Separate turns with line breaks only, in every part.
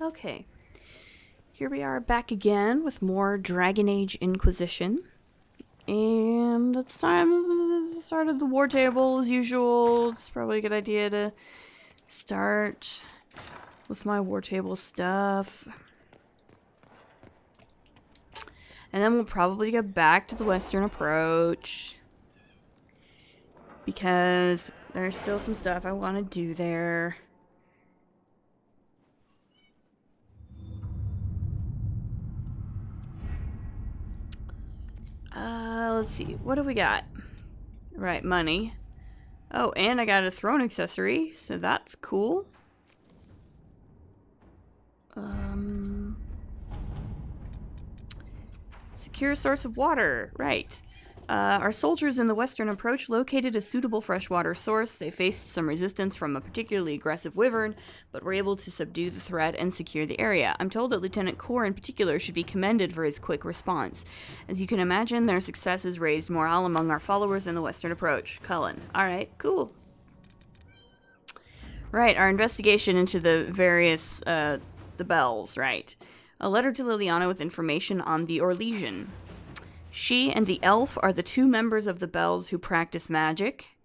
Okay. Here we are back again with more Dragon Age Inquisition. And it's time to start at the war table as usual. It's probably a good idea to start with my war table stuff. And then we'll probably get back to the Western approach. Because there's still some stuff I want to do there. Let's see. What do we got? Right, money. Oh, and I got a throne accessory, so that's cool. Secure source of water. Right. Our soldiers in the Western approach located a suitable freshwater source. They faced some resistance from a particularly aggressive wyvern, but were able to subdue the threat and secure the area. I'm told that Lieutenant Core in particular should be commended for his quick response. As you can imagine, their success has raised morale among our followers in the Western approach. Cullen. Alright, cool. Right, our investigation into the various, the bells, right. A letter to Liliana with information on the Orlesian. She and the elf are the two members of the bells who practice magic.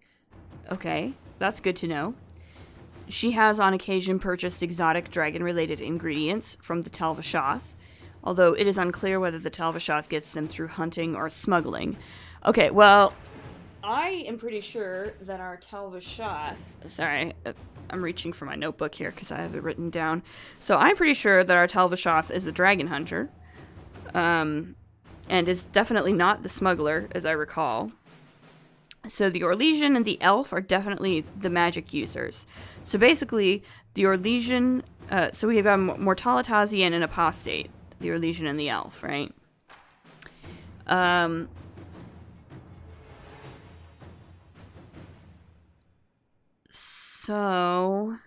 Okay, that's good to know. She has on occasion purchased exotic dragon-related ingredients from the Talvashoth, although it is unclear whether the Talvashoth gets them through hunting or smuggling. Okay, well, I am pretty sure that our Talvashoth... Sorry, I'm reaching for my notebook here because I have it written down. So I'm pretty sure that our Talvashoth is the dragon hunter. And is definitely not the smuggler, as I recall. So the Orlesian and the elf are definitely the magic users. So basically, the Orlesian... so we have got Mortalitazi and an apostate. The Orlesian and the elf, right? So...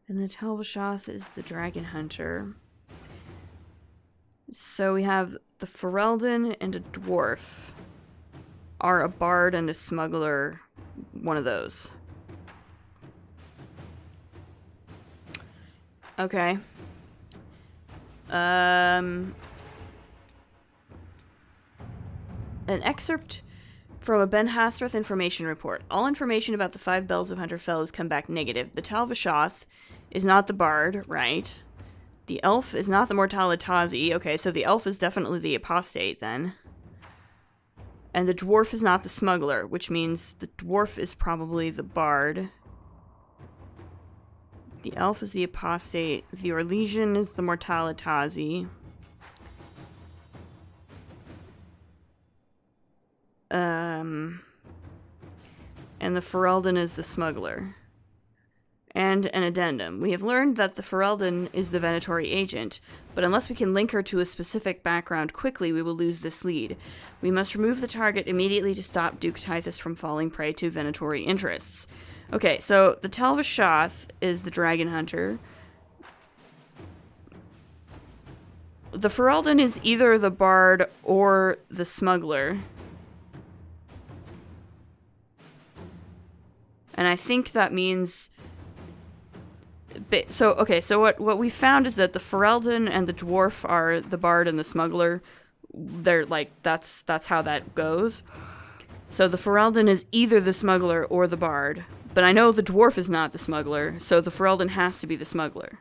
And the Talvashoth is the dragon hunter. So we have the Ferelden and a dwarf. Are a bard and a smuggler one of those? Okay. An excerpt from a Ben Hasrath information report. All information about the 5 bells of Hunterfell has come back negative. The Talvashoth is not the bard, right? The elf is not the Mortalitazi. Okay, so the elf is definitely the apostate then. And the dwarf is not the smuggler, which means the dwarf is probably the bard. The elf is the apostate. The Orlesian is the Mortalitazi. And the Ferelden is the smuggler. And an addendum. We have learned that the Ferelden is the Venatori agent, but unless we can link her to a specific background quickly, we will lose this lead. We must remove the target immediately to stop Duke Tithus from falling prey to Venatori interests. Okay, so the Talvashoth is the dragon hunter. The Ferelden is either the bard or the smuggler. And I think that means... So, okay, so what we found is that the Ferelden and the dwarf are the bard and the smuggler. They're, like, that's how that goes. So the Ferelden is either the smuggler or the bard. But I know the dwarf is not the smuggler, so the Ferelden has to be the smuggler.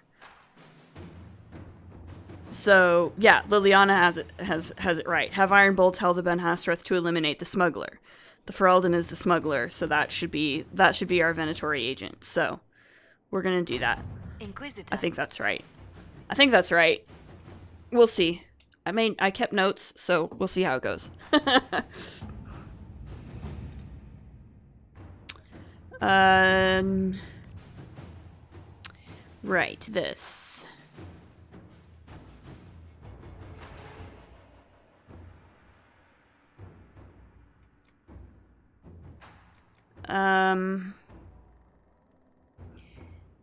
So, yeah, Liliana has it right. Have Ironbolt tell the Ben Hasrath to eliminate the smuggler. The Ferelden is the smuggler, so that should be our Venatori agent. So, we're gonna do that.
Inquisitor.
I think that's right. I think that's right. We'll see. I kept notes, so we'll see how it goes. Right, this.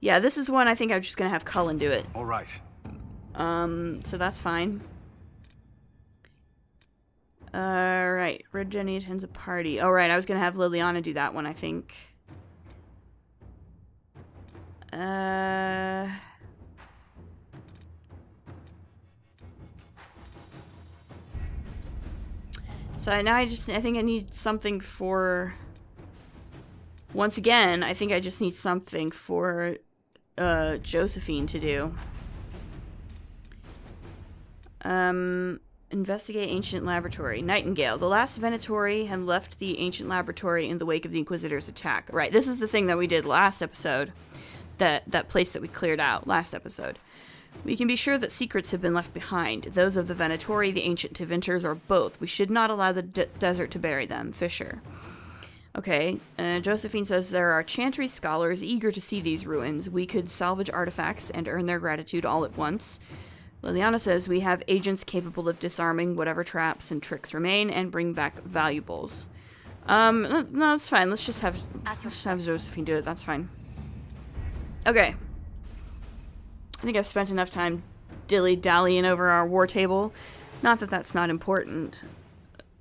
Yeah, this is one I think I'm just gonna have Cullen do it.
All right.
So that's fine. Alright, Red Jenny attends a party. Alright, I was gonna have Liliana do that one, I think. So now I think I need something for... Once again, I think I just need something for Josephine to do. Investigate ancient laboratory. Nightingale. The last Venatori had left the ancient laboratory in the wake of the Inquisitor's attack. Right, this is the thing that we did last episode. That place that we cleared out last episode. We can be sure that secrets have been left behind. Those of the Venatori, the ancient Tevinters, or both. We should not allow the desert to bury them. Fisher. Okay, Josephine says there are Chantry scholars eager to see these ruins. We could salvage artifacts and earn their gratitude all at once. Liliana says we have agents capable of disarming whatever traps and tricks remain and bring back valuables. No, it's fine. Let's just have Josephine do it. That's fine. Okay. I think I've spent enough time dilly-dallying over our war table. Not that that's not important.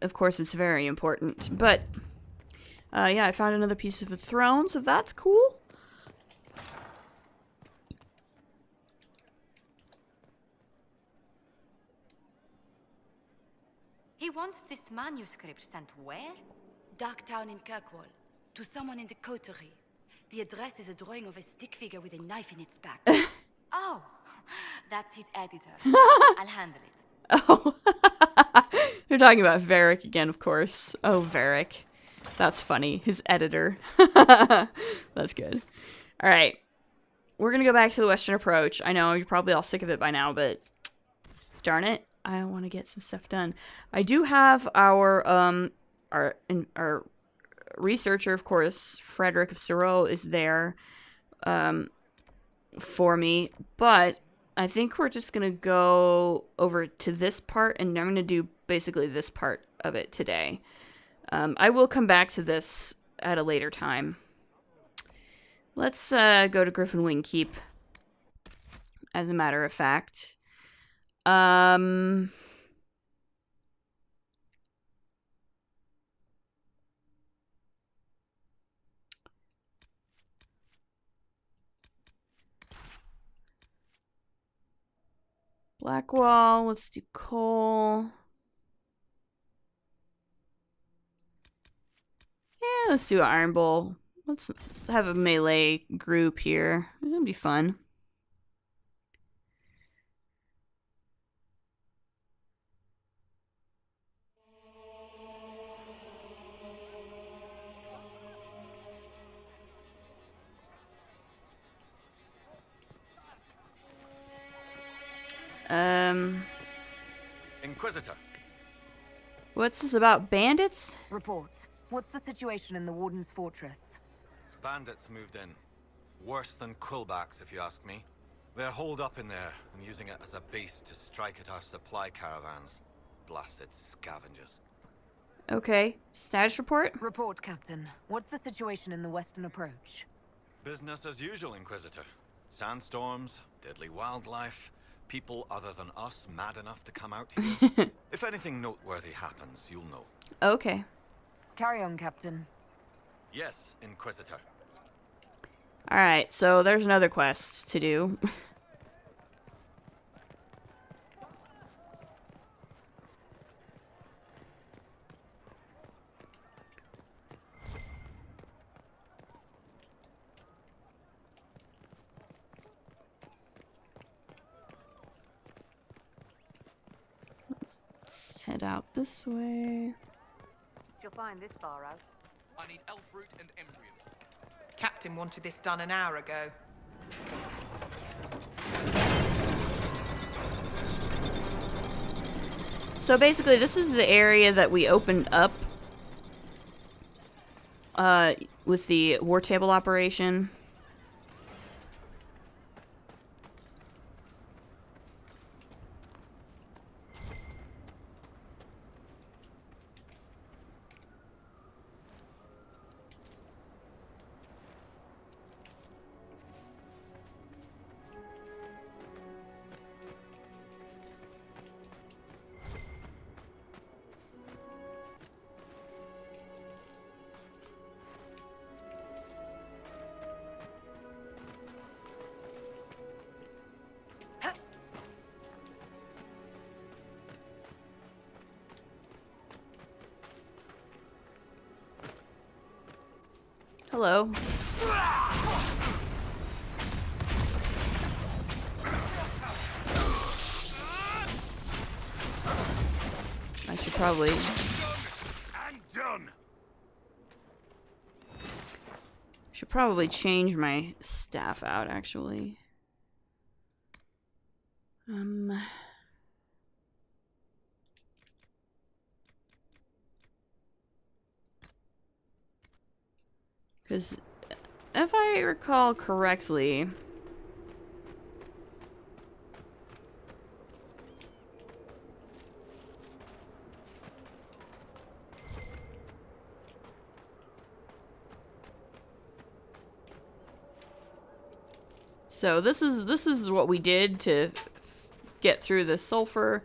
Of course, it's very important. But, yeah, I found another piece of the throne, so that's cool.
He wants this manuscript sent where? Darktown in Kirkwall. To someone in the coterie. The address is a drawing of a stick figure with a knife in its back. Oh, that's his editor. I'll handle it.
Oh. They're talking about Varric again, of course. Oh, Varric. That's funny. His editor. That's good. All right. We're going to go back to the Western approach. I know you're probably all sick of it by now, but darn it. I want to get some stuff done. I do have our researcher, of course, Frederick of Sorrow, is there for me, but I think we're just going to go over to this part, and I'm going to do basically this part of it today. I will come back to this at a later time. Let's go to Griffin Wing Keep, as a matter of fact. Blackwall, let's do coal. Yeah, let's do Iron Bowl. Let's have a melee group here. It'll be fun.
Inquisitor.
What's this about? Bandits?
Report. What's the situation in the Warden's fortress?
Bandits moved in. Worse than quillbacks, if you ask me. They're holed up in there and using it as a base to strike at our supply caravans. Blasted scavengers.
Okay. Status report?
Report, Captain. What's the situation in the Western approach?
Business as usual, Inquisitor. Sandstorms, deadly wildlife, people other than us mad enough to come out here. If anything noteworthy happens, you'll know.
Okay.
Carry on, Captain.
Yes, Inquisitor.
Alright, so there's another quest to do. Let's head out this way.
You'll find this far out.
I need elf root and embryo.
Captain wanted this done an hour ago.
So basically, this is the area that we opened up with the war table operation. Hello. I should probably... Should probably change my staff out, actually. Because if I recall correctly... So this is what we did to get through the sulfur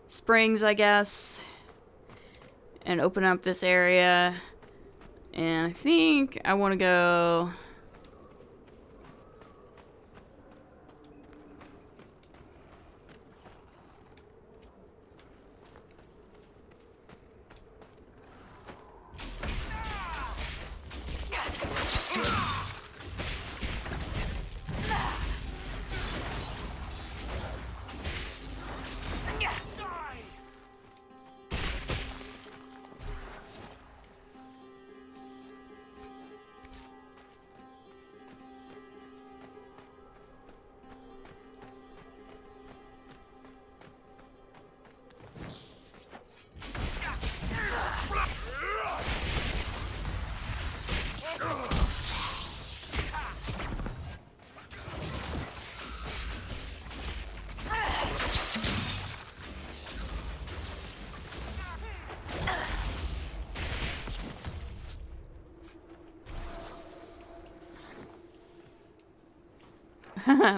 springs, I guess, and open up this area. And I think I want to go...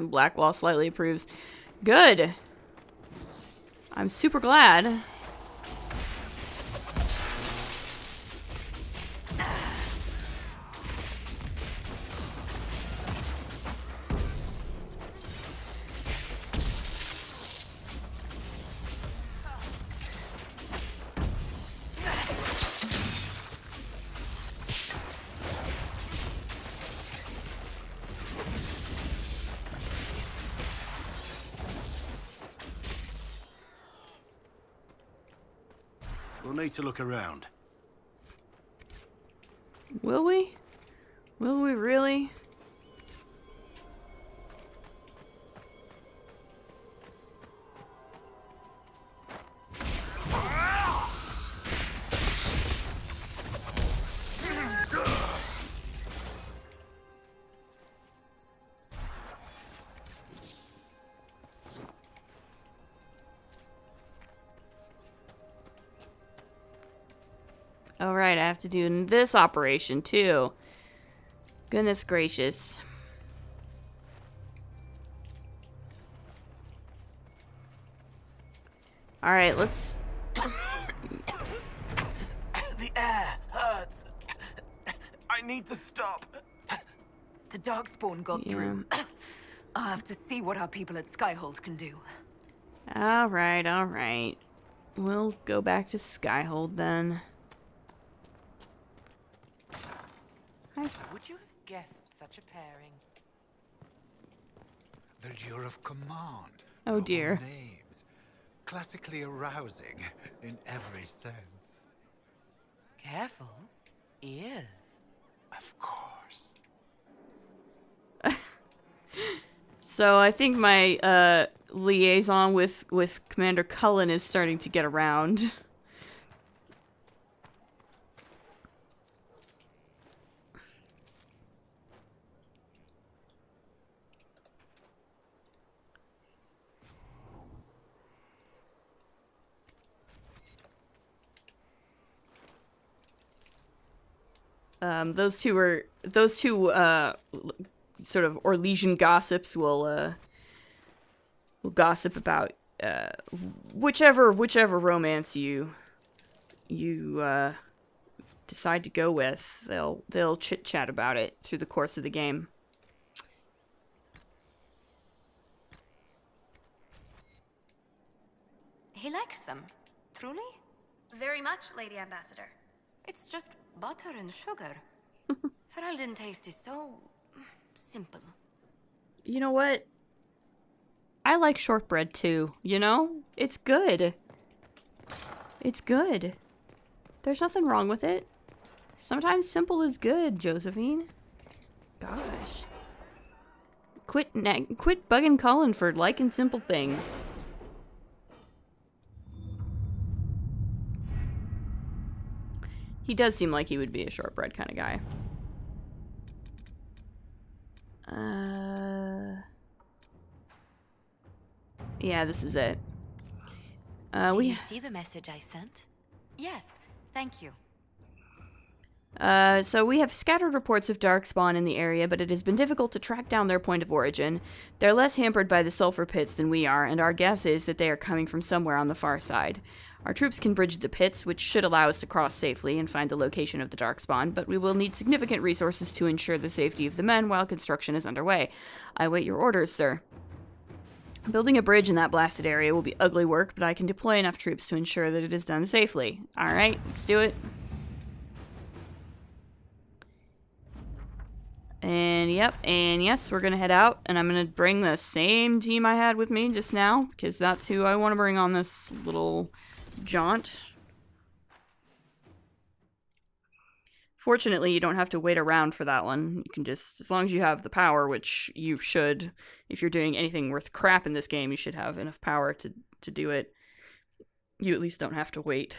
Blackwall slightly approves. Good. I'm super glad.
We'll need to look around.
Will we? Will we really? All right, I have to do this operation too. Goodness gracious. All right, let's...
The air hurts. I need to stop.
The Darkspawn got through. I'll have to see what our people at Skyhold can do.
All right, all right. We'll go back to Skyhold then. Hi.
Would you have guessed such a pairing?
The lure of command.
Oh dear.
Noble names. Classically arousing in every sense.
Careful. Ears.
Of course.
So I think my liaison with Commander Cullen is starting to get around. Those two sort of Orlesian gossips will gossip about whichever romance you decide to go with. They'll chit chat about it through the course of the game.
He likes them. Truly?
Very much, Lady Ambassador.
It's just butter and sugar. Ferelden taste is so simple.
You know what? I like shortbread too, you know? It's good. It's good. There's nothing wrong with it. Sometimes simple is good, Josephine. Gosh. Quit bugging Cullen for liking simple things. He does seem like he would be a shortbread kind of guy. Yeah, this is it.
Did you see the message I sent? Yes, thank you.
So we have scattered reports of Darkspawn in the area, but it has been difficult to track down their point of origin. They're less hampered by the sulfur pits than we are, and our guess is that they are coming from somewhere on the far side. Our troops can bridge the pits, which should allow us to cross safely and find the location of the Darkspawn, but we will need significant resources to ensure the safety of the men while construction is underway. I await your orders, sir. Building a bridge in that blasted area will be ugly work, but I can deploy enough troops to ensure that it is done safely. Alright, let's do it. And yep, and yes, we're gonna head out, and I'm gonna bring the same team I had with me just now, because that's who I want to bring on this little jaunt. Fortunately, you don't have to wait around for that one. You can just, as long as you have the power, which you should, if you're doing anything worth crap in this game, you should have enough power to do it. You at least don't have to wait.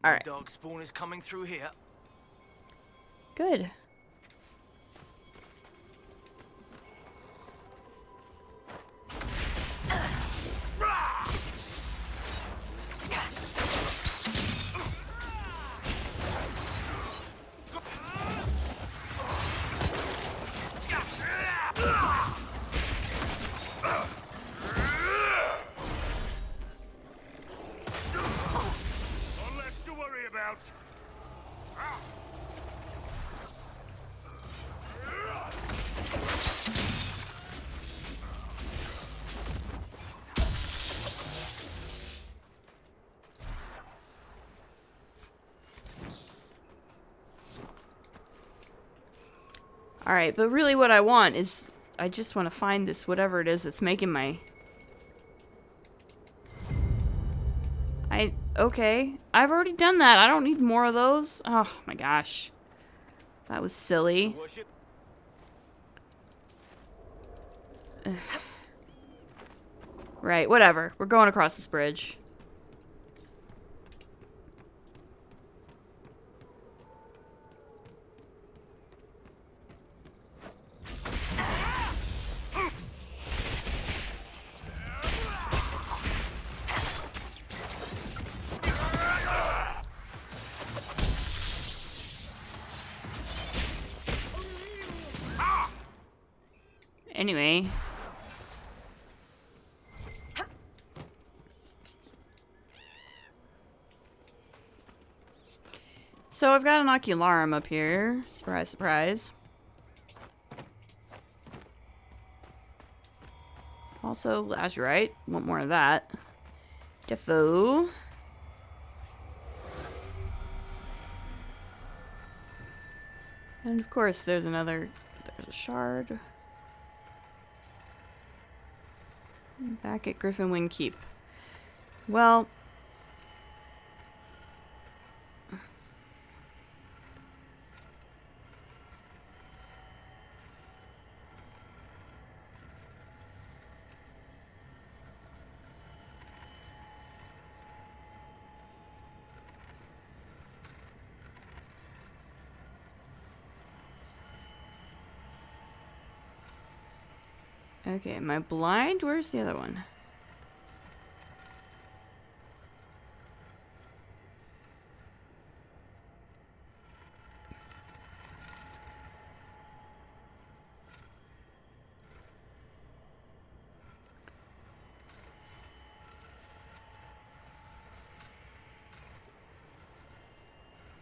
Alright.
Darkspawn is coming through here.
Good. Alright, but really what I want is, I just want to find this whatever it is that's making my... Okay, I've already done that. I don't need more of those. Oh my gosh. That was silly. Right, whatever. We're going across this bridge. Anyway. So I've got an ocularum up here. Surprise, surprise. Also, lazurite. Want more of that. Defo. And of course, there's a shard. Back at Griffinwing Keep. Well... Okay, am I blind? Where's the other one?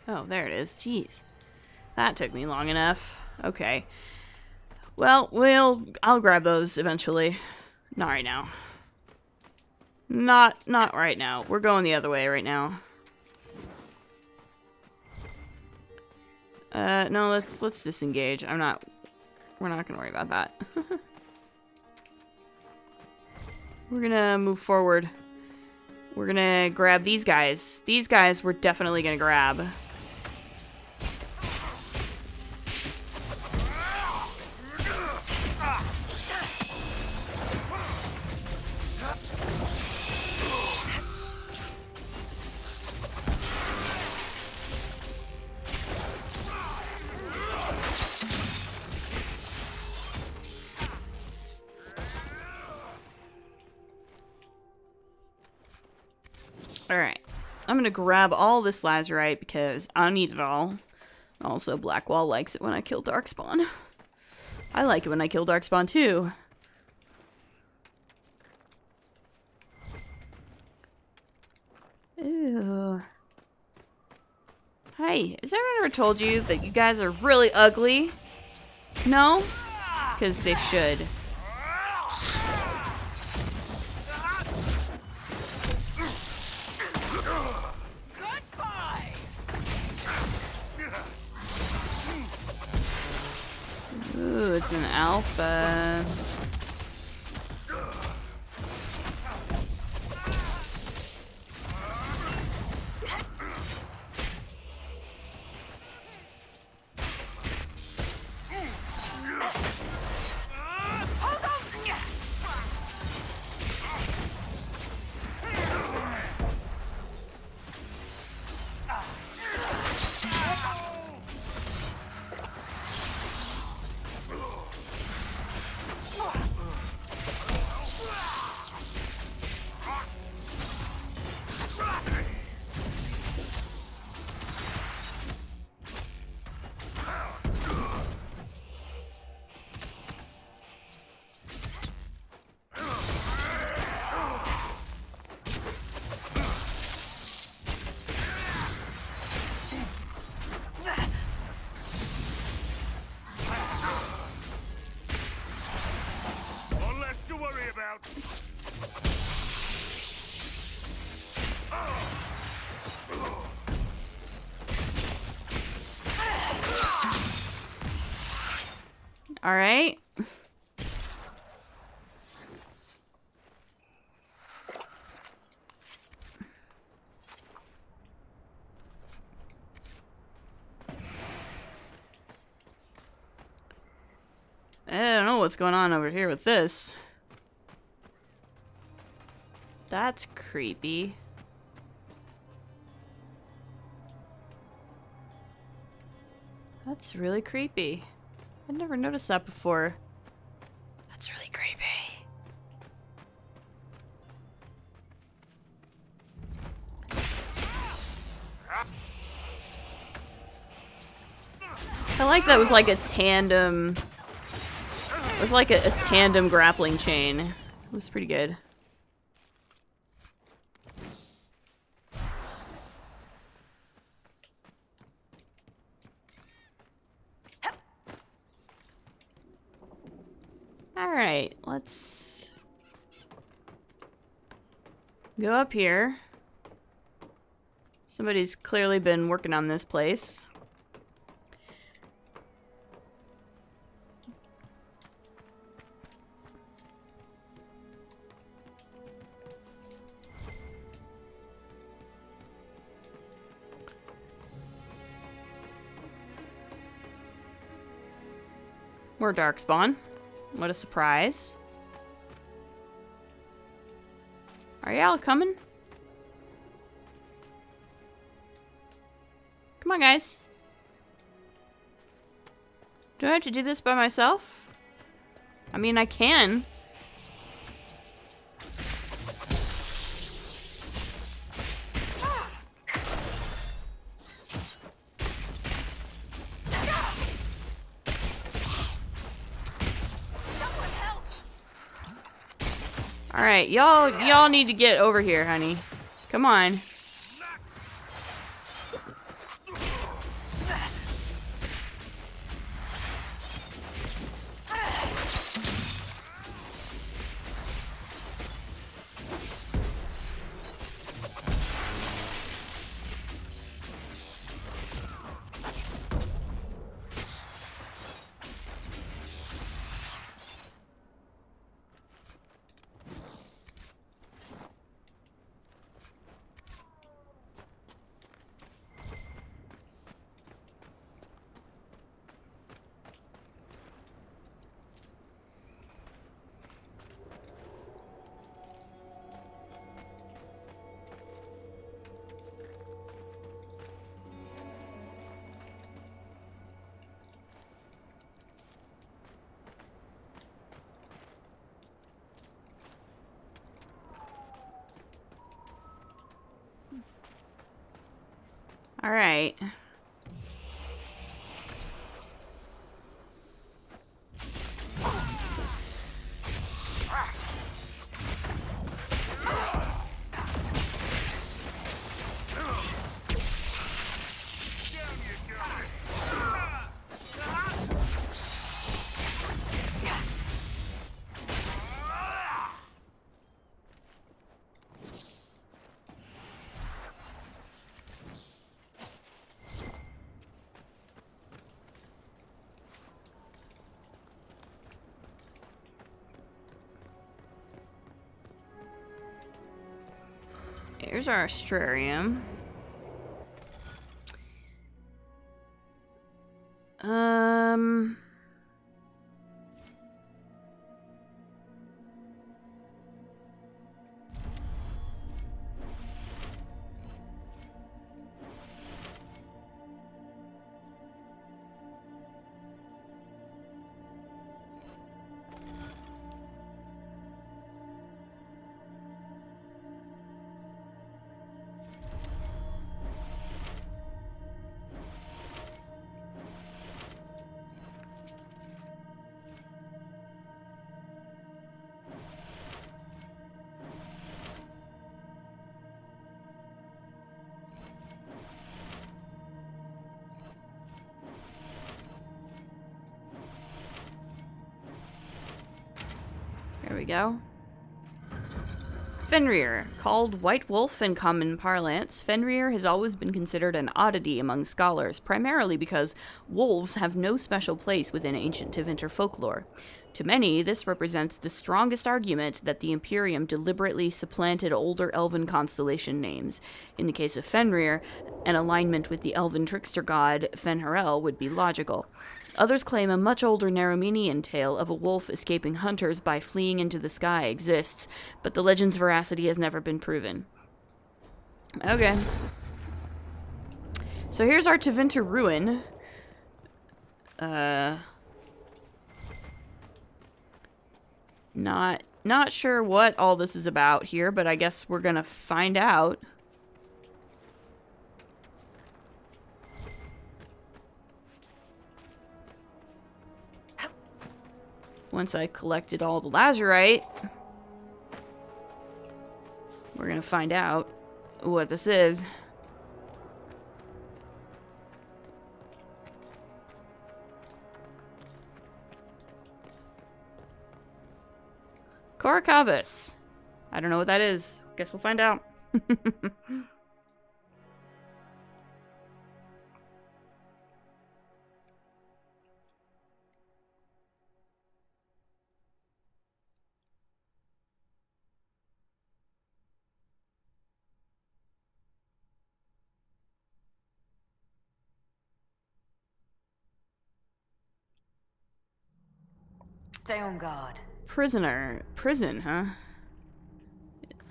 Oh, there it is. Jeez. That took me long enough. Okay. Well, I'll grab those eventually. Not right now. Not right now. We're going the other way right now. No, let's disengage. We're not gonna worry about that. We're gonna move forward. We're gonna grab these guys. These guys we're definitely gonna grab. Alright. I'm gonna grab all this lazurite because I need it all. Also, Blackwall likes it when I kill Darkspawn. I like it when I kill Darkspawn too. Ew. Hey, has anyone ever told you that you guys are really ugly? No? Because they should. Ooh, it's an alpha. All right. I don't know what's going on over here with this. That's creepy. That's really creepy. I'd never noticed that before. That's really creepy. I like that it was like a tandem. It was like a tandem grappling chain. It was pretty good. Alright, let's go up here. Somebody's clearly been working on this place. More Darkspawn. What a surprise. Are y'all coming? Come on, guys. Do I have to do this by myself? I mean, I can. Alright, y'all need to get over here, honey. Come on. Alright. Here's our astrarium. There we go. Fenrir. Called White Wolf in common parlance, Fenrir has always been considered an oddity among scholars, primarily because wolves have no special place within ancient Tevinter folklore. To many, this represents the strongest argument that the Imperium deliberately supplanted older elven constellation names. In the case of Fenrir, an alignment with the elven trickster god Fen'Harel would be logical. Others claim a much older Naromenian tale of a wolf escaping hunters by fleeing into the sky exists, but the legend's veracity has never been proven. Okay. So here's our Tevinter ruin. Not sure what all this is about here, but I guess we're gonna find out. Once I collected all the lazurite, we're gonna find out what this is. Korakavis. I don't know what that is. Guess we'll find out.
Stay on guard.
Prisoner. Prison, huh?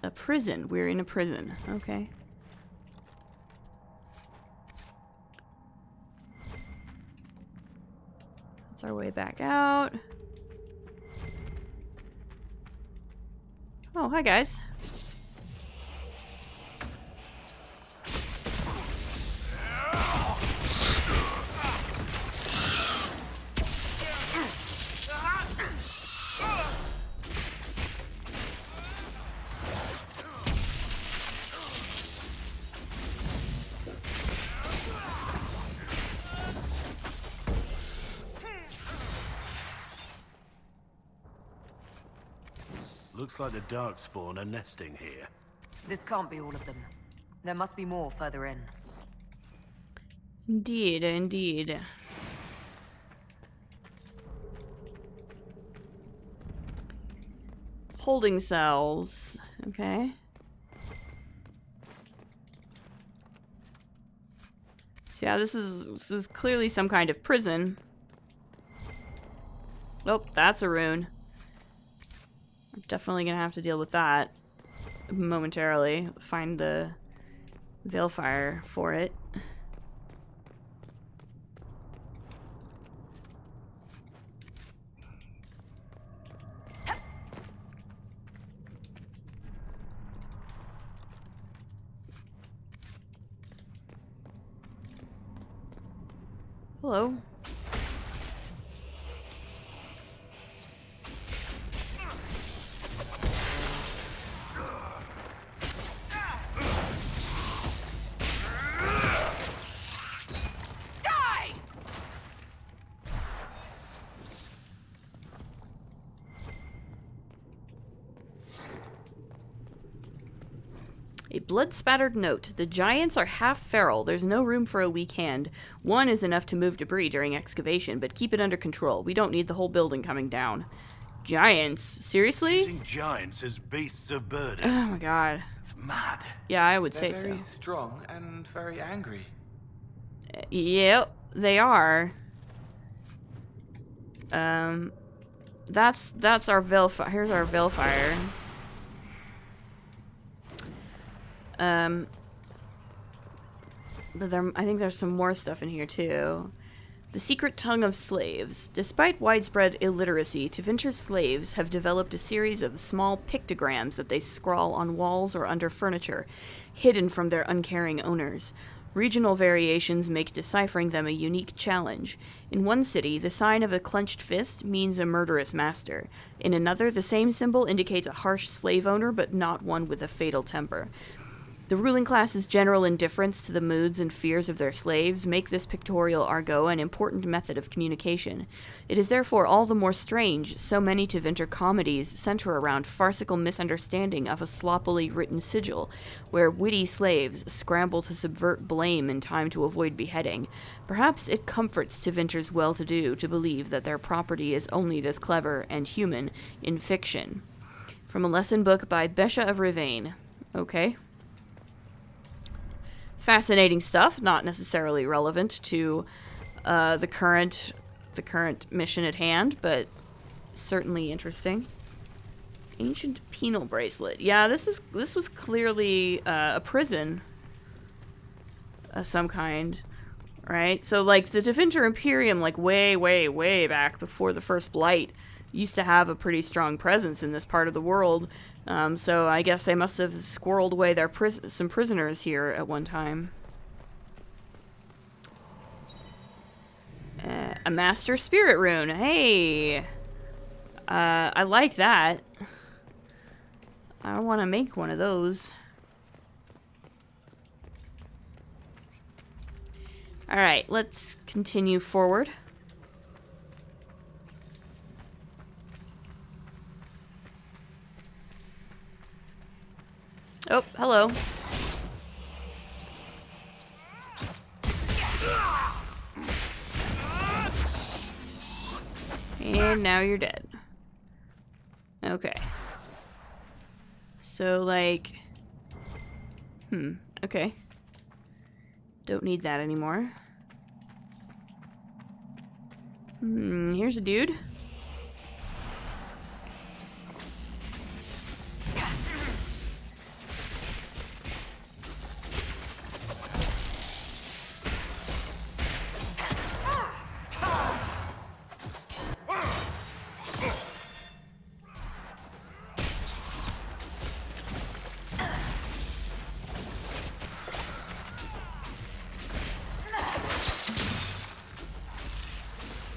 A prison. We're in a prison. Okay. That's our way back out. Oh, hi guys.
Looks like the Darkspawn are nesting here.
This can't be all of them. There must be more further in.
Indeed, indeed. Holding cells. Okay. So yeah, this is clearly some kind of prison. Nope, that's a rune. I'm definitely gonna have to deal with that momentarily. Find the Veilfire for it. Hello. A blood-spattered note. The giants are half feral. There's no room for a weak hand. One is enough to move debris during excavation, but keep it under control. We don't need the whole building coming down. Giants? Seriously?
Using giants as beasts of burden.
Oh my god.
It's mad.
Yeah, I would
They're
say
very
so.
strong and very angry.
Yep, they are. That's our Veilfire. Here's our Veilfire. But I think there's some more stuff in here too. The secret tongue of slaves. Despite widespread illiteracy, Tevinter's slaves have developed a series of small pictograms that they scrawl on walls or under furniture, hidden from their uncaring owners. Regional variations make deciphering them a unique challenge. In one city, the sign of a clenched fist means a murderous master. In another, the same symbol indicates a harsh slave owner, but not one with a fatal temper. The ruling class's general indifference to the moods and fears of their slaves make this pictorial argot an important method of communication. It is therefore all the more strange so many Tevinter comedies center around farcical misunderstanding of a sloppily written sigil, where witty slaves scramble to subvert blame in time to avoid beheading. Perhaps it comforts Tevinter's well-to-do to believe that their property is only this clever and human in fiction. From a lesson book by Besha of Rivain. Okay. Fascinating stuff, not necessarily relevant to the current mission at hand, but certainly interesting. Ancient penal bracelet. Yeah, this was clearly a prison of some kind, right? So like the Tevinter Imperium, like way back before the First Blight, used to have a pretty strong presence in this part of the world. So I guess they must have squirreled away their some prisoners here at one time. A Master Spirit Rune. Hey! I like that. I want to make one of those. Alright, let's continue forward. Oh, hello. And now you're dead. Okay. So, like... okay. Don't need that anymore. Here's a dude.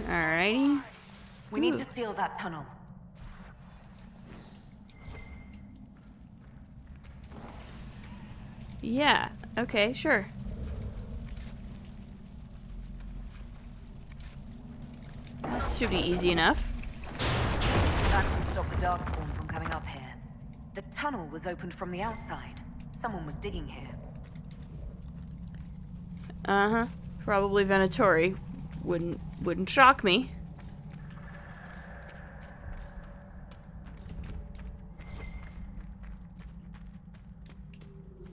Alrighty.
We need to seal that tunnel.
Yeah, okay, sure. That should be easy enough.
That will stop the Darkspawn from coming up here. The tunnel was opened from the outside. Someone was digging here.
Uh-huh. Probably Venatori. Wouldn't shock me.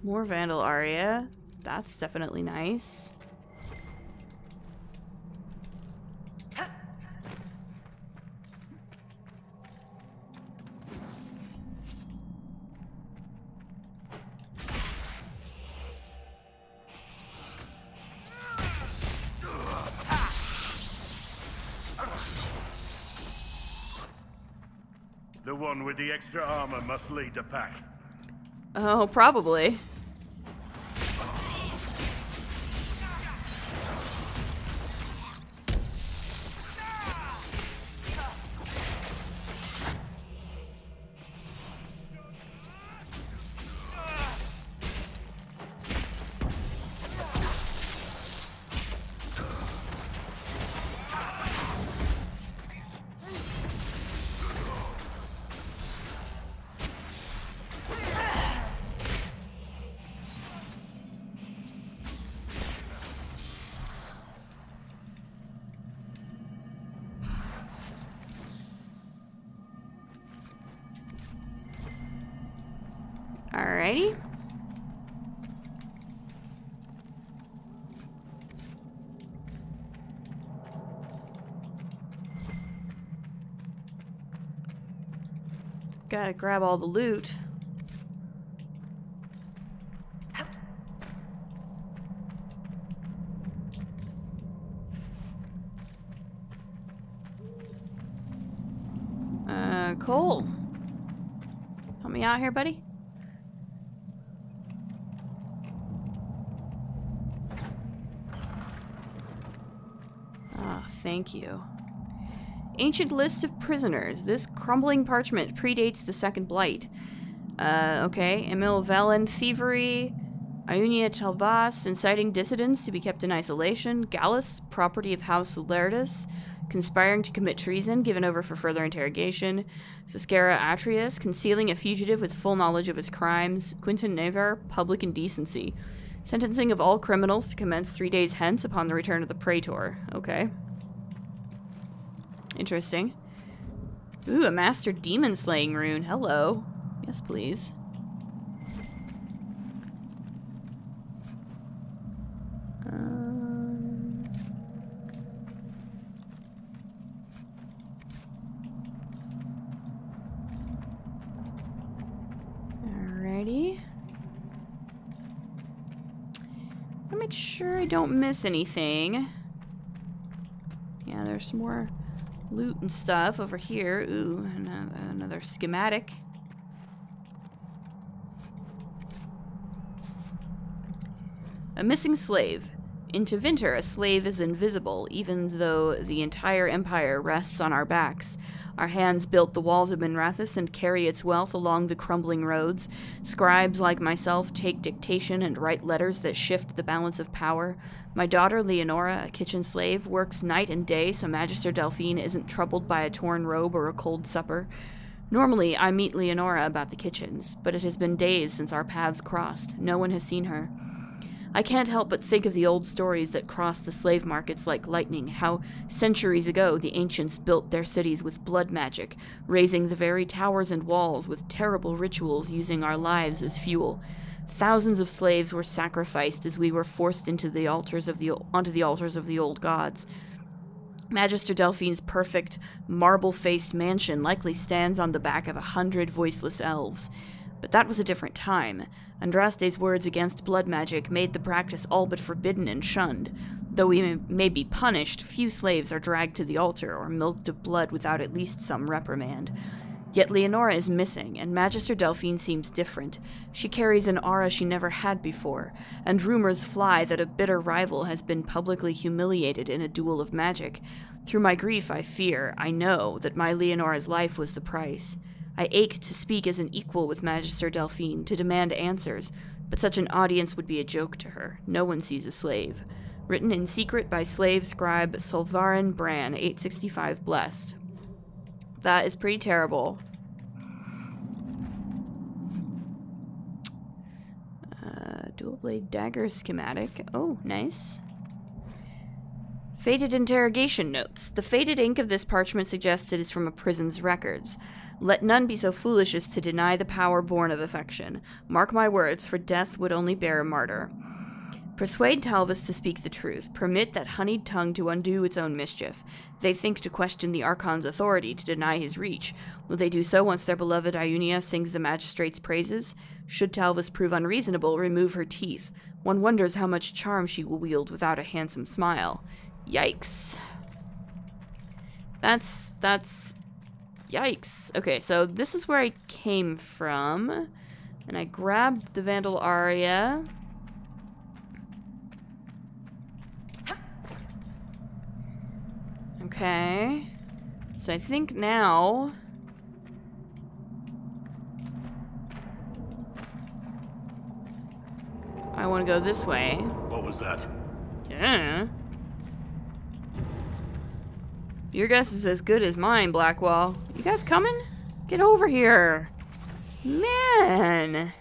More Vandal Aria. That's definitely nice.
The one with the extra armor must lead the pack.
Oh, probably. Alrighty. Gotta grab all the loot. Cole. Help me out here, buddy. Ah, thank you. Ancient list of prisoners. This crumbling parchment predates the Second Blight. Okay. Emil Velen, thievery. Iunia Talvas, inciting dissidents to be kept in isolation. Gallus, property of House Lerdus, conspiring to commit treason, given over for further interrogation. Siscara Atreus, concealing a fugitive with full knowledge of his crimes. Quinton Never, public indecency. Sentencing of all criminals to commence 3 days hence upon the return of the Praetor. Okay. Interesting. Ooh, a Master Demon Slaying rune. Hello. Yes, please. Alrighty. I'll make sure I don't miss anything. Yeah, there's some more loot and stuff over here. Ooh, another schematic. A missing slave. Into Winter, a slave is invisible, even though the entire empire rests on our backs. Our hands built the walls of Minrathous and carry its wealth along the crumbling roads. Scribes like myself take dictation and write letters that shift the balance of power. My daughter, Leonora, a kitchen slave, works night and day so Magister Delphine isn't troubled by a torn robe or a cold supper. Normally, I meet Leonora about the kitchens, but it has been days since our paths crossed. No one has seen her. I can't help but think of the old stories that crossed the slave markets like lightning, how centuries ago the ancients built their cities with blood magic, raising the very towers and walls with terrible rituals using our lives as fuel. Thousands of slaves were sacrificed as we were forced onto the altars of the old gods. Magister Delphine's perfect, marble-faced mansion likely stands on the back of 100 voiceless elves. But that was a different time. Andraste's words against blood magic made the practice all but forbidden and shunned. Though we may be punished, few slaves are dragged to the altar or milked of blood without at least some reprimand. Yet Leonora is missing, and Magister Delphine seems different. She carries an aura she never had before, and rumors fly that a bitter rival has been publicly humiliated in a duel of magic. Through my grief, I know that my Leonora's life was the price. I ache to speak as an equal with Magister Delphine, to demand answers, but such an audience would be a joke to her. No one sees a slave. Written in secret by slave scribe Solvarin Bran, 865 Blessed. That is pretty terrible. Dual blade dagger schematic. Oh, nice. Faded interrogation notes. The faded ink of this parchment suggests it is from a prison's records. Let none be so foolish as to deny the power born of affection. Mark my words, for death would only bear a martyr. Persuade Talvas to speak the truth. Permit that honeyed tongue to undo its own mischief. They think to question the Archon's authority, to deny his reach. Will they do so once their beloved Iunia sings the magistrate's praises? Should Talvas prove unreasonable, remove her teeth. One wonders how much charm she will wield without a handsome smile. Yikes. That's... Yikes. Okay, so this is where I came from. And I grabbed the Vandal Aria. Okay. So I think now... I want to go this way.
What was that?
Yeah. Your guess is as good as mine, Blackwall. You guys coming? Get over here. Man.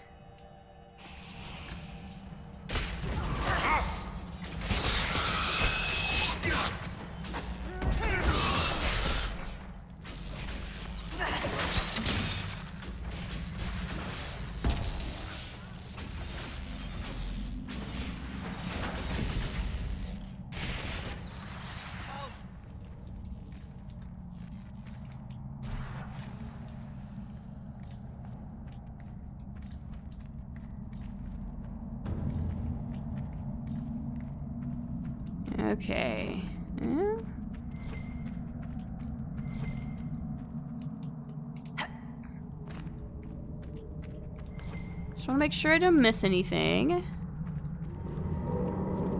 Okay. Eh? Just want to make sure I don't miss anything.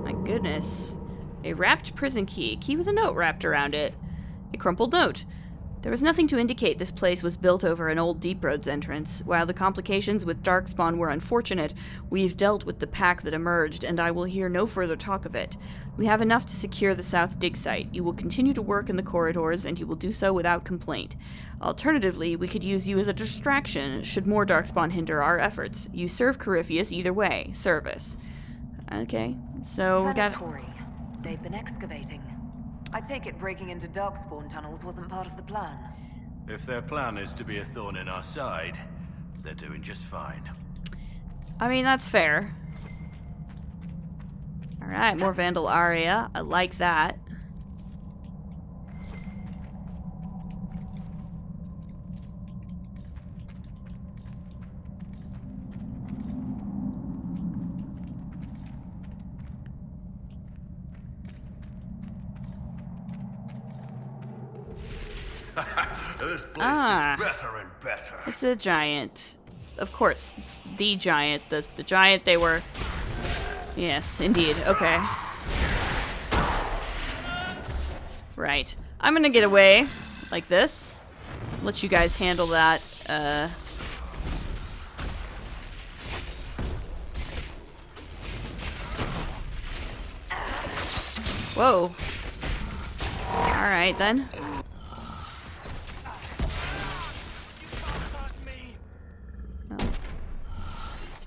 My goodness. A wrapped prison key. Key with a note wrapped around it. A crumpled note. There was nothing to indicate this place was built over an old Deep Roads entrance. While the complications with Darkspawn were unfortunate, we've dealt with the pack that emerged, and I will hear no further talk of it. We have enough to secure the South Dig site. You will continue to work in the corridors, and you will do so without complaint. Alternatively, we could use you as a distraction, should more Darkspawn hinder our efforts. You serve Corypheus either way. Service. Okay, so we got...
Venatori. They've been excavating. I take it breaking into Darkspawn tunnels wasn't part of the plan.
If their plan is to be a thorn in our side, they're doing just fine.
I mean, that's fair. Alright, more Vandal Aria. I like that.
This place
Ah.
gets better and better.
It's a giant. Of course, it's the giant. The giant they were... Yes, indeed. Okay. Right. I'm gonna get away like this. Let you guys handle that. Whoa. Alright then.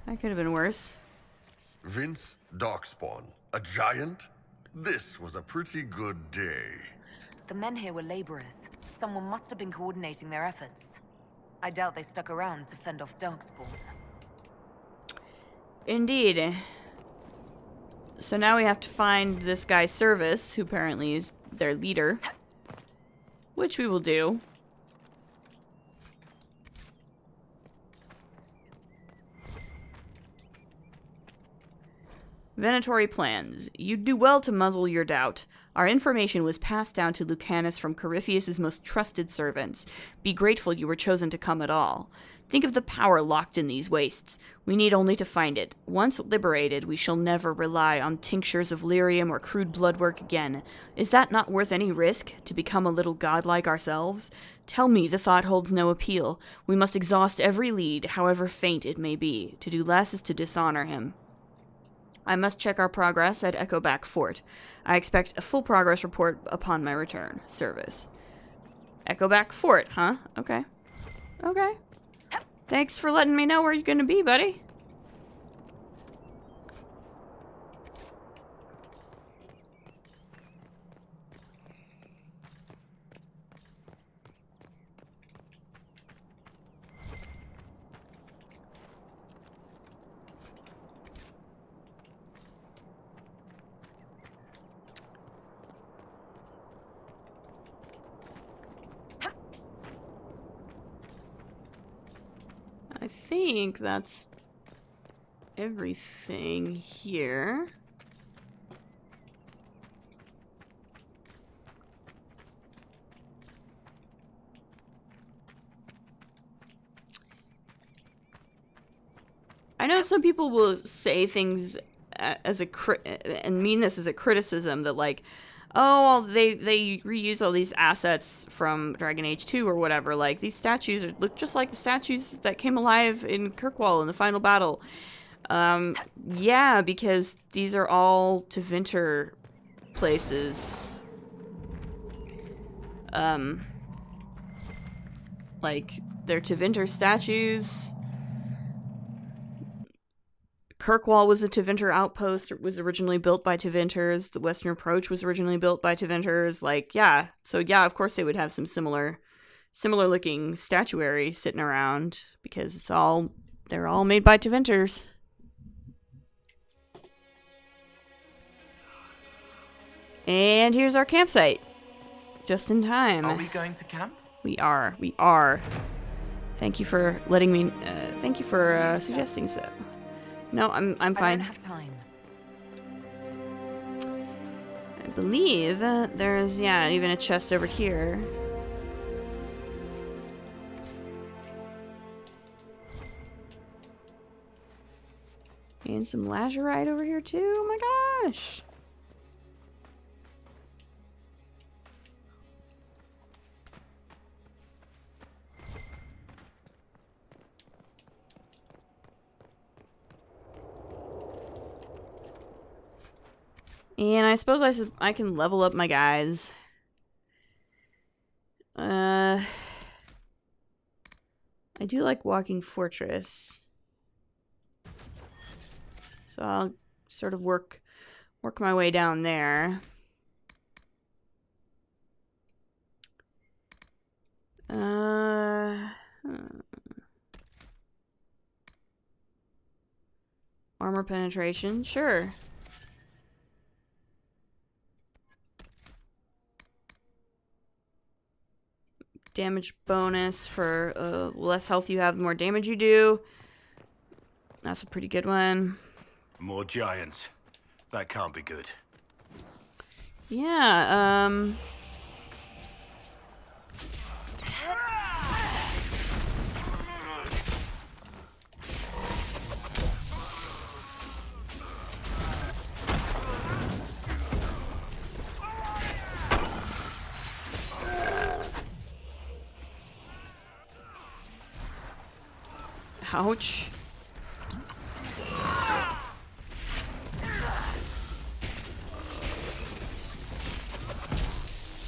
That could have been worse.
Vince, Darkspawn, a giant? This was a pretty good day.
The men here were laborers. Someone must have been coordinating their efforts. I doubt they stuck around to fend off Darkspawn.
Indeed. So now we have to find this guy Service, who apparently is their leader. Which we will do. Venatori plans. You'd do well to muzzle your doubt. Our information was passed down to Lucanus from Corypheus' most trusted servants. Be grateful you were chosen to come at all. Think of the power locked in these wastes. We need only to find it. Once liberated, we shall never rely on tinctures of lyrium or crude blood work again. Is that not worth any risk, to become a little godlike ourselves? Tell me the thought holds no appeal. We must exhaust every lead, however faint it may be. To do less is to dishonor him. I must check our progress at Echoback Fort. I expect a full progress report upon my return. Service. Echoback Fort, huh? Okay. Okay. Thanks for letting me know where you're gonna be, buddy. I think that's everything here. I know some people will say things as a and mean this as a criticism that like, oh, well, they reuse all these assets from Dragon Age 2 or whatever. Like, these statues look just like the statues that came alive in Kirkwall in the final battle. Yeah, because these are all Tevinter places. Like, they're Tevinter statues. Kirkwall was a Tevinter outpost. It was originally built by Tevinters. The Western Approach was originally built by Tevinters. Like, yeah. So, yeah, of course they would have some similar looking statuary sitting around because they're all made by Tevinters. And here's our campsite. Just in time.
Are we going to camp?
We are. Thank you for letting me, thank you for suggesting so. No, I'm fine.
I don't have time.
I believe there's, yeah, even a chest over here. And some lazurite over here too. Oh my gosh. And I suppose I can level up my guys. I do like Walking Fortress. So I'll sort of work my way down there. Armor penetration, sure. Damage bonus for less health you have, the more damage you do. That's a pretty good one.
More giants. That can't be good.
Yeah, ouch.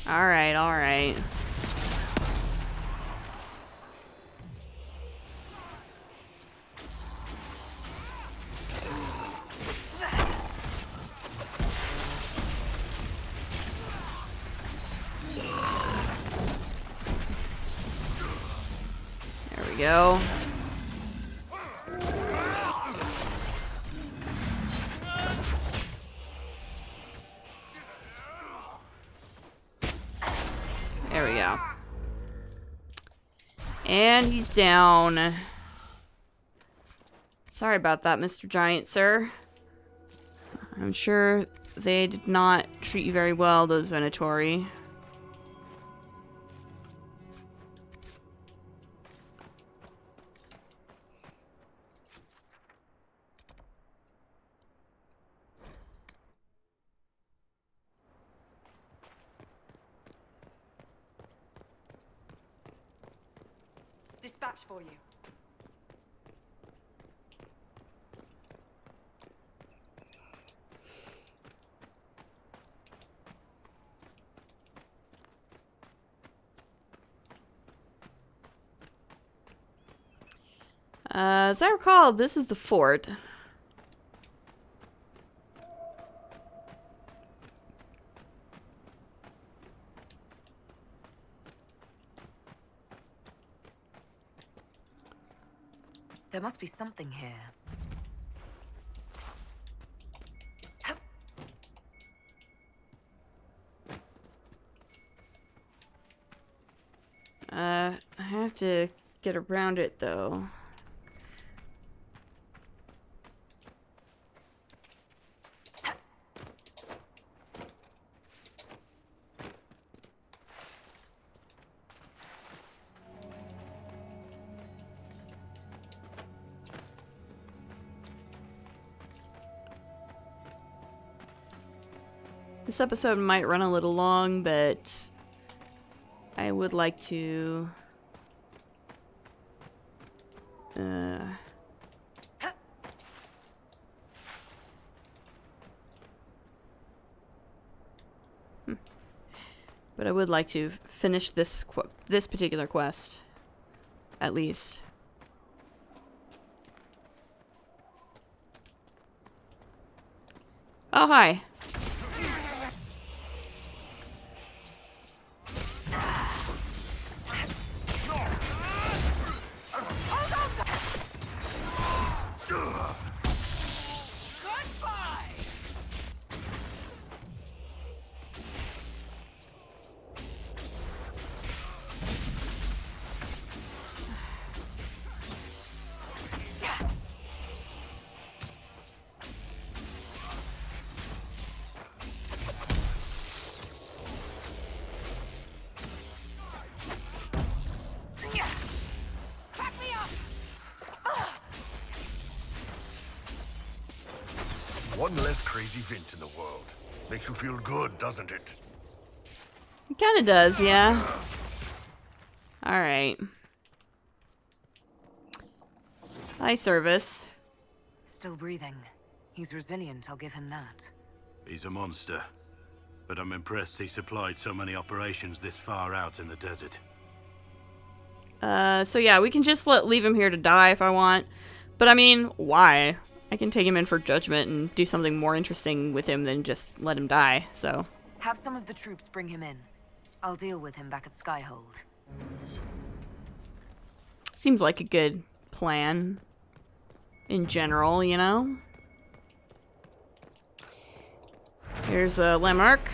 Alright, alright. There we go. There we go. And he's down. Sorry about that, Mr. Giant, sir. I'm sure they did not treat you very well, those Venatori.
Dispatch for you.
As I recall, this is the fort.
There must be something here.
I have to get around it, though. This episode might run a little long, but I would like to but I would like to finish this particular quest, at least. Oh, hi.
One less crazy Vint in the world. Makes you feel good, doesn't it?
It kind of does, yeah. Alright. Hi, Service.
Still breathing. He's resilient, I'll give him that.
He's a monster. But I'm impressed he supplied so many operations this far out in the desert.
So yeah, we can just leave him here to die if I want. But I mean, why? I can take him in for judgment and do something more interesting with him than just let him die, so.
Have some of the troops bring him in. I'll deal with him back at Skyhold.
Seems like a good plan. In general, you know? Here's a landmark.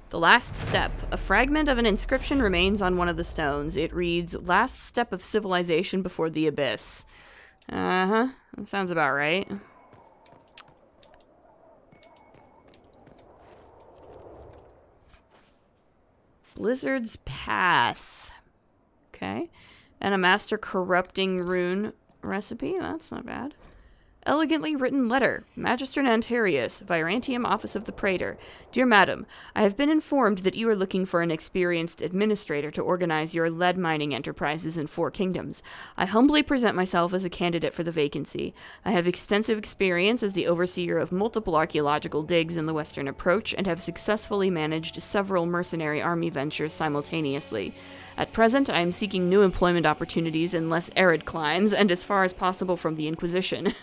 The last step. A fragment of an inscription remains on one of the stones. It reads, "Last step of civilization before the abyss." Uh-huh. That sounds about right. Blizzard's Path. Okay. And a master corrupting rune recipe. That's not bad. Elegantly written letter. Magister Nantarius, Virantium Office of the Praetor. Dear Madam, I have been informed that you are looking for an experienced administrator to organize your lead mining enterprises in 4 kingdoms. I humbly present myself as a candidate for the vacancy. I have extensive experience as the overseer of multiple archaeological digs in the Western Approach and have successfully managed several mercenary army ventures simultaneously. At present, I am seeking new employment opportunities in less arid climes and as far as possible from the Inquisition.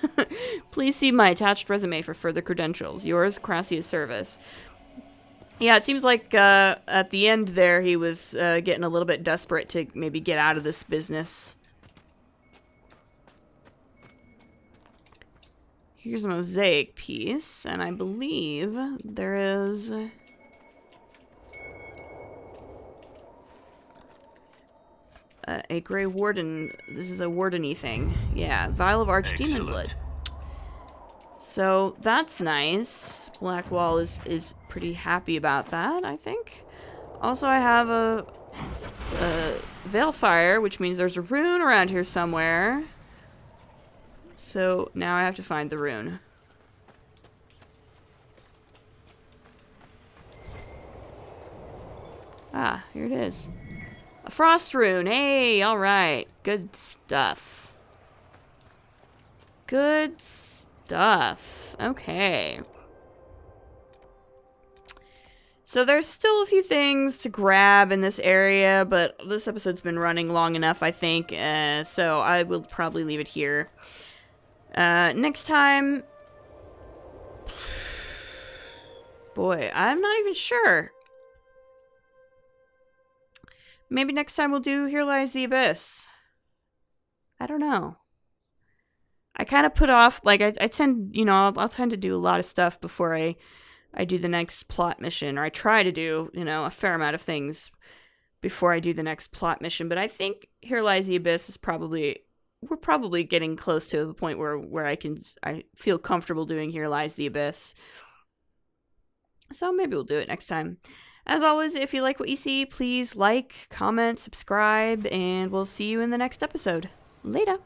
Please see my attached resume for further credentials. Yours, Crassius Service. Yeah, it seems like at the end there he was getting a little bit desperate to maybe get out of this business. Here's a mosaic piece, and I believe there is... a Grey Warden. This is a Warden-y thing. Yeah, Vial of Archdemon Blood. So that's nice. Blackwall is pretty happy about that, I think. Also, I have a Veilfire, which means there's a rune around here somewhere. So now I have to find the rune. Ah, here it is. A frost rune. Hey, alright. Good stuff. Good stuff. Okay. So there's still a few things to grab in this area, but this episode's been running long enough, I think, so I will probably leave it here. Next time... Boy, I'm not even sure. Maybe next time we'll do Here Lies the Abyss. I don't know. I kind of put off, like, I tend, you know, I'll tend to do a lot of stuff before I do the next plot mission, or I try to do, you know, a fair amount of things before I do the next plot mission, but I think Here Lies the Abyss is probably, we're probably getting close to the point where I feel comfortable doing Here Lies the Abyss. So maybe we'll do it next time. As always, if you like what you see, please like, comment, subscribe, and we'll see you in the next episode. Later!